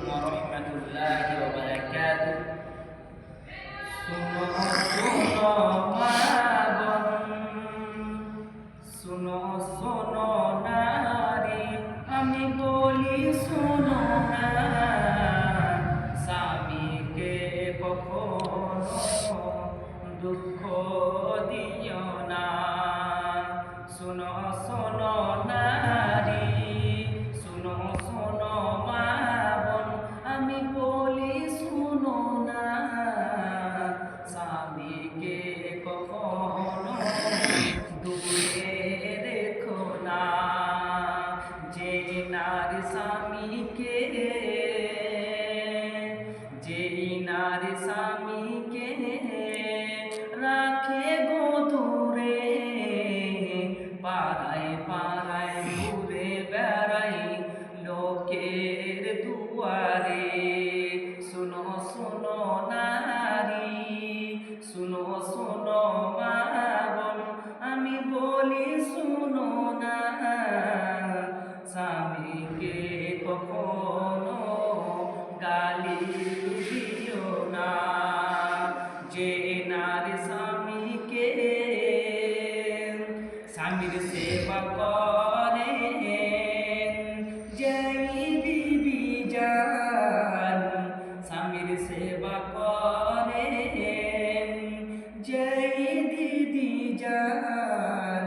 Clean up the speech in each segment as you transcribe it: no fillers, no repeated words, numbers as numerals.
ওয়া রাহমাতুল্লাহি ওয়া বারাকাতুহু। শুনো শুনো মা বোন, শুনো শুনো নারী, আমি বলি শুনো না, স্বামীকে কখনো দুঃখ দিও না। শুনো শুনো নারী, শুনো শুনো মা বোন, আমি বলি শুনো না, স্বামীকে কখনো দূরে রেখো না। যে নারী স্বামীকে, যে নারী স্বামীকে রাখে গো দূরে, পাড়ায় পাড়ায় ঘুরে বেড়াই লোকের দুয়ারে। শুনো শুনো নারী, শুনো শুনো মা বোন, আমি বলি শুনো না, স্বামীকে কখনো গালি দিও না। যে নারী স্বামীকে, স্বামীর সেবা করে, যেই বিবি জান স্বামীর সেবা করে, যেই দিদি জান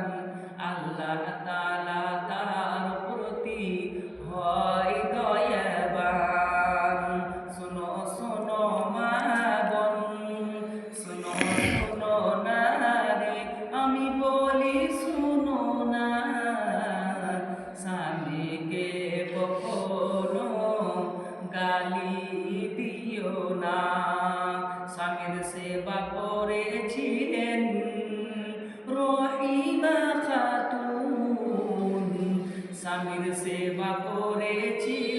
আল্লাহ তাআলা তার প্রতি হয় দয়াবান। শুনো শুনো মা বোন, শুনো শুনো নারী, আমি বলি শুনো না, স্বামীকে কখনো গালি দিও না। স্বামীর সেবা করেছিলেন রহিমা খাতুন, স্বামীর সেবা করেছিলেন